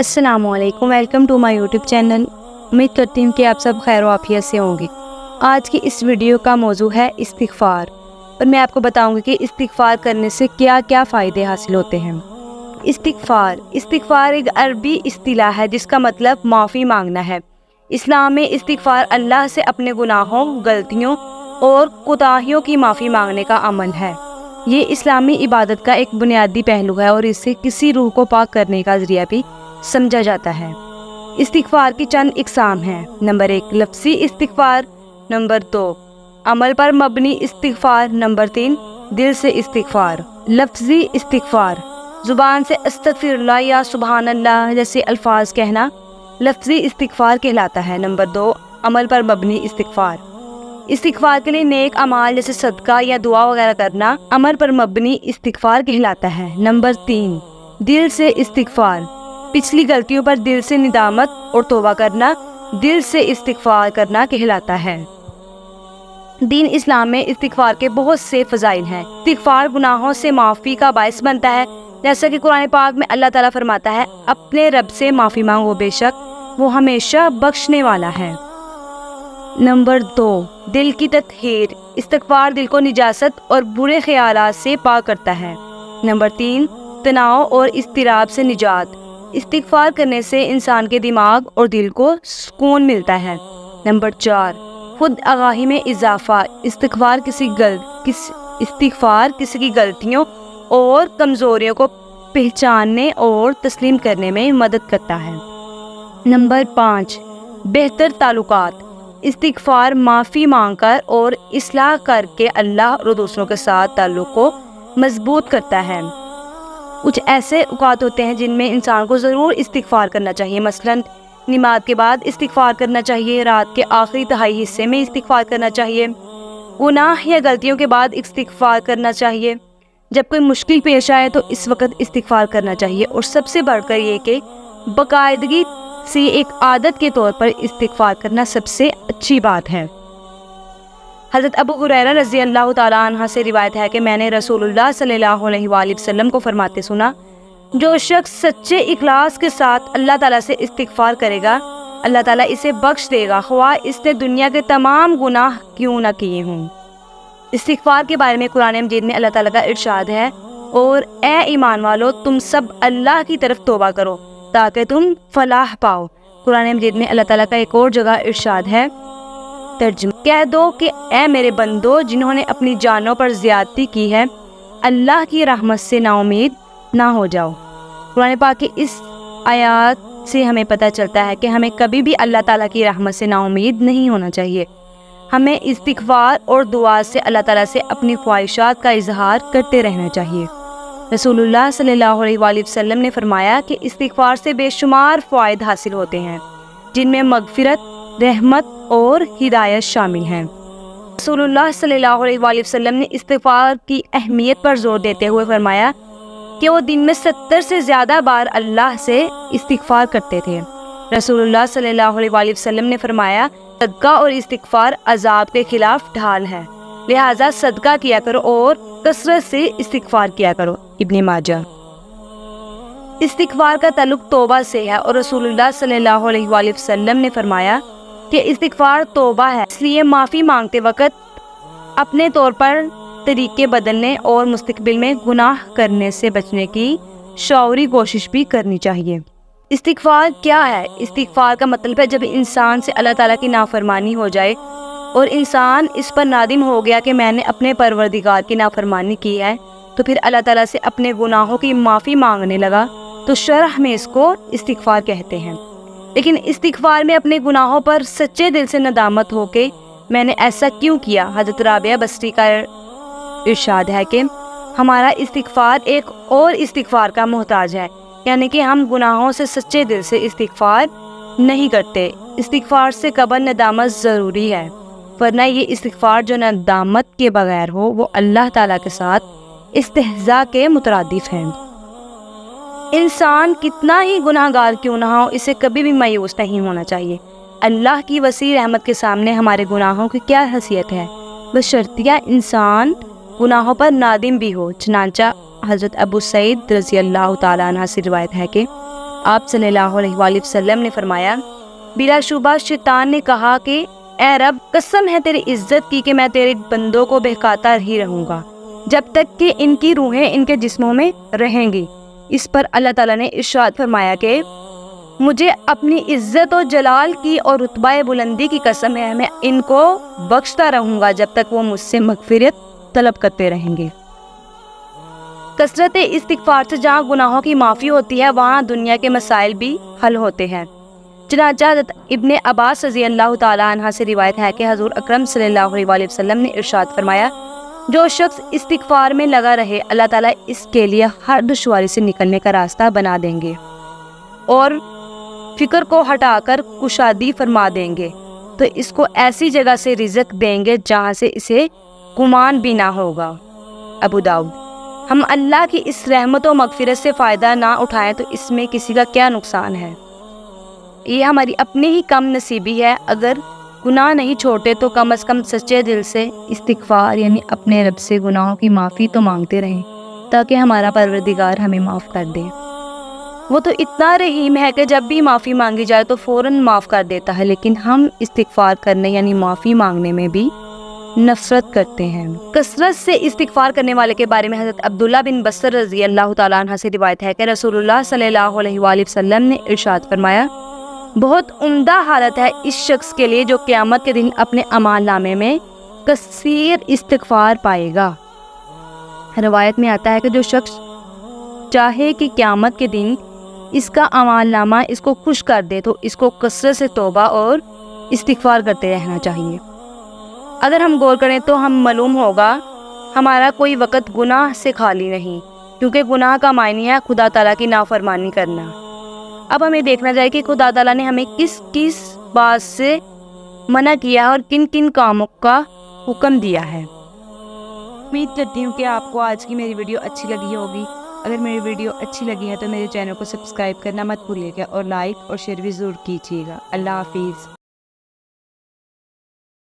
السلام علیکم، welcome to my YouTube channel. امید کرتی ہوں کہ آپ سب خیر و عافیت سے ہوں گے۔ آج کی اس ویڈیو کا موضوع ہے استغفار، اور میں آپ کو بتاؤں گی کہ استغفار کرنے سے کیا کیا فائدے حاصل ہوتے ہیں۔ استغفار ایک عربی اصطلاح ہے جس کا مطلب معافی مانگنا ہے۔ اسلام میں استغفار اللہ سے اپنے گناہوں، غلطیوں اور کوتاہیوں کی معافی مانگنے کا عمل ہے۔ یہ اسلامی عبادت کا ایک بنیادی پہلو ہے اور اسے کسی روح کو پاک کرنے کا ذریعہ بھی سمجھا جاتا ہے۔ استغفار کی چند اقسام ہیں۔ نمبر 1، لفظی استغفار۔ نمبر 2، عمل پر مبنی استغفار۔ نمبر 3، دل سے استغفار۔ لفظی استغفار، زبان سے استغفر اللہ یا سبحان اللہ جیسے الفاظ کہنا لفظی استغفار کہلاتا ہے۔ نمبر 2، عمل پر مبنی استغفار۔ استغفار کے لیے نیک اعمال جیسے صدقہ یا دعا وغیرہ کرنا عمل پر مبنی استغفار کہلاتا ہے۔ نمبر 3، دل سے استغفار، پچھلی غلطیوں پر دل سے ندامت اور توبہ کرنا دل سے استغفار کرنا کہلاتا ہے۔ دین اسلام میں استغفار کے بہت سے فضائل ہیں۔ استغفار گناہوں سے معافی کا باعث بنتا ہے، جیسا کہ قرآن پاک میں اللہ تعالیٰ فرماتا ہے، اپنے رب سے معافی مانگو، بے شک وہ ہمیشہ بخشنے والا ہے۔ نمبر 2، دل کی تطہیر۔ استغفار دل کو نجاست اور برے خیالات سے پاک کرتا ہے۔ نمبر 3، تناؤ اور اضطراب سے نجات۔ استغفار کرنے سے انسان کے دماغ اور دل کو سکون ملتا ہے۔ نمبر 4، خود آگاہی میں اضافہ۔ استغفار کسی کی غلطیوں اور کمزوریوں کو پہچاننے اور تسلیم کرنے میں مدد کرتا ہے۔ نمبر 5، بہتر تعلقات۔ استغفار معافی مانگ کر اور اصلاح کر کے اللہ اور دوسروں کے ساتھ تعلق کو مضبوط کرتا ہے۔ کچھ ایسے اوقات ہوتے ہیں جن میں انسان کو ضرور استغفار کرنا چاہیے، مثلاً نماز کے بعد استغفار کرنا چاہیے، رات کے آخری تہائی حصے میں استغفار کرنا چاہیے، گناہ یا غلطیوں کے بعد استغفار کرنا چاہیے، جب کوئی مشکل پیش آئے تو اس وقت استغفار کرنا چاہیے، اور سب سے بڑھ کر یہ کہ باقاعدگی سے ایک عادت کے طور پر استغفار کرنا سب سے اچھی بات ہے۔ حضرت ابو ہریرہ رضی اللہ تعالیٰ عنہ سے روایت ہے کہ میں نے رسول اللہ صلی اللہ علیہ وآلہ وسلم کو فرماتے سنا، جو شخص سچے اخلاص کے ساتھ اللہ تعالیٰ سے استغفار کرے گا، اللہ تعالیٰ اسے بخش دے گا، خواہ اس نے دنیا کے تمام گناہ کیوں نہ کیے ہوں۔ استغفار کے بارے میں قرآن مجید میں اللہ تعالیٰ کا ارشاد ہے، اور اے ایمان والو تم سب اللہ کی طرف توبہ کرو تاکہ تم فلاح پاؤ۔ قرآن مجید میں اللہ تعالیٰ کا ایک اور جگہ ارشاد ہے، ترجمہ، کہہ دو کہ اے میرے بندو جنہوں نے اپنی جانوں پر زیادتی کی ہے، اللہ کی رحمت سے نا امید نہ ہو جاؤ۔ قرآن پاک کی اس آیات سے ہمیں پتہ چلتا ہے کہ ہمیں کبھی بھی اللہ تعالیٰ کی رحمت سے نا امید نہیں ہونا چاہیے۔ ہمیں استغفار اور دعا سے اللہ تعالیٰ سے اپنی خواہشات کا اظہار کرتے رہنا چاہیے۔ رسول اللہ صلی اللہ علیہ وآلہ وسلم نے فرمایا کہ استغفار سے بے شمار فوائد حاصل ہوتے ہیں، جن میں مغفرت، رحمت اور ہدایت شامل ہیں۔ رسول اللہ صلی اللہ علیہ وآلہ وسلم نے استغفار کی اہمیت پر زور دیتے ہوئے فرمایا کہ وہ دن میں 70 سے زیادہ بار اللہ سے استغفار کرتے تھے۔ رسول اللہ صلی اللہ علیہ وآلہ وسلم نے فرمایا، صدقہ اور استغفار عذاب کے خلاف ڈھال ہے، لہٰذا صدقہ کیا کرو اور کثرت سے استغفار کیا کرو۔ ابن ماجہ۔ استغفار کا تعلق توبہ سے ہے، اور رسول اللہ صلی اللہ علیہ وآلہ وسلم نے فرمایا کہ استغفار توبہ ہے، اس لیے معافی مانگتے وقت اپنے طور پر طریقے بدلنے اور مستقبل میں گناہ کرنے سے بچنے کی شعوری کوشش بھی کرنی چاہیے۔ استغفار کیا ہے؟ استغفار کا مطلب ہے جب انسان سے اللہ تعالیٰ کی نافرمانی ہو جائے اور انسان اس پر نادم ہو گیا کہ میں نے اپنے پروردگار کی نافرمانی کی ہے، تو پھر اللہ تعالیٰ سے اپنے گناہوں کی معافی مانگنے لگا، تو شرح میں اس کو استغفار کہتے ہیں۔ لیکن استغفار میں اپنے گناہوں پر سچے دل سے ندامت ہو کے میں نے ایسا کیوں کیا، حضرت رابعہ بصری کا ارشاد ہے کہ ہمارا استغفار ایک اور استغفار کا محتاج ہے، یعنی کہ ہم گناہوں سے سچے دل سے استغفار نہیں کرتے۔ استغفار سے قبل ندامت ضروری ہے، ورنہ یہ استغفار جو ندامت کے بغیر ہو وہ اللہ تعالیٰ کے ساتھ استہزاء کے مترادف ہے۔ انسان کتنا ہی گناہ گار کیوں نہ ہو، اسے کبھی بھی مایوس نہیں ہونا چاہیے۔ اللہ کی وسیع رحمت کے سامنے ہمارے گناہوں کی کیا حیثیت ہے، بشرطیہ انسان گناہوں پر نادم بھی ہو۔ چنانچہ حضرت ابو سعید رضی اللہ تعالیٰ عنہ سے روایت ہے کہ آپ صلی اللہ علیہ وآلہ وسلم نے فرمایا، بلا شبہ شیطان نے کہا کہ اے رب، قسم ہے تیری عزت کی کہ میں تیرے بندوں کو بہکاتا ہی رہوں گا جب تک کہ ان کی روحیں ان کے جسموں میں رہیں گی۔ اس پر اللہ تعالیٰ نے ارشاد فرمایا کہ مجھے اپنی عزت و جلال کی اور رتبہ بلندی کی قسم ہے، میں ان کو بخشتا رہوں گا جب تک وہ مجھ سے مغفرت طلب کرتے رہیں گے۔ کثرت استغفار سے جہاں گناہوں کی معافی ہوتی ہے، وہاں دنیا کے مسائل بھی حل ہوتے ہیں۔ چنانچہ حضرت ابن عباس رضی اللہ تعالیٰ عنہ سے روایت ہے کہ حضور اکرم صلی اللہ علیہ وآلہ وسلم نے ارشاد فرمایا، جو شخص استغفار میں لگا رہے، اللہ تعالیٰ اس کے لیے ہر دشواری سے نکلنے کا راستہ بنا دیں گے اور فکر کو ہٹا کر کشادی فرما دیں گے، تو اس کو ایسی جگہ سے رزق دیں گے جہاں سے اسے گمان بھی نہ ہوگا۔ ابو داؤد۔ ہم اللہ کی اس رحمت و مغفرت سے فائدہ نہ اٹھائیں تو اس میں کسی کا کیا نقصان ہے؟ یہ ہماری اپنی ہی کم نصیبی ہے۔ اگر گناہ نہیں چھوڑتے تو کم از کم سچے دل سے استغفار یعنی اپنے رب سے گناہوں کی معافی تو مانگتے رہیں تاکہ ہمارا پروردگار ہمیں معاف کر دے۔ وہ تو اتنا رحیم ہے کہ جب بھی معافی مانگی جائے تو فوراً معاف کر دیتا ہے، لیکن ہم استغفار کرنے یعنی معافی مانگنے میں بھی نفرت کرتے ہیں۔ کثرت سے استغفار کرنے والے کے بارے میں حضرت عبداللہ بن بصر رضی اللہ تعالیٰ عنہ سے روایت ہے کہ رسول اللہ صلی اللہ علیہ وآلہ وسلم نے ارشاد فرمایا، بہت عمدہ حالت ہے اس شخص کے لیے جو قیامت کے دن اپنے اعمال نامے میں کثیر استغفار پائے گا۔ روایت میں آتا ہے کہ جو شخص چاہے کہ قیامت کے دن اس کا اعمال نامہ اس کو خوش کر دے تو اس کو کثرت سے توبہ اور استغفار کرتے رہنا چاہیے۔ اگر ہم غور کریں تو ہم معلوم ہوگا ہمارا کوئی وقت گناہ سے خالی نہیں، کیونکہ گناہ کا معنی ہے خدا تعالیٰ کی نافرمانی کرنا۔ اب ہمیں دیکھنا چاہیے کہ خدا تعالیٰ نے ہمیں کس کس بات سے منع کیا ہے اور کن کن کاموں کا حکم دیا ہے۔ امید کرتی ہوں کہ آپ کو آج کی میری ویڈیو اچھی لگی ہوگی۔ اگر میری ویڈیو اچھی لگی ہے تو میرے چینل کو سبسکرائب کرنا مت بھولیے گا اور لائک اور شیئر بھی ضرور کیجیے گا۔ اللہ حافظ۔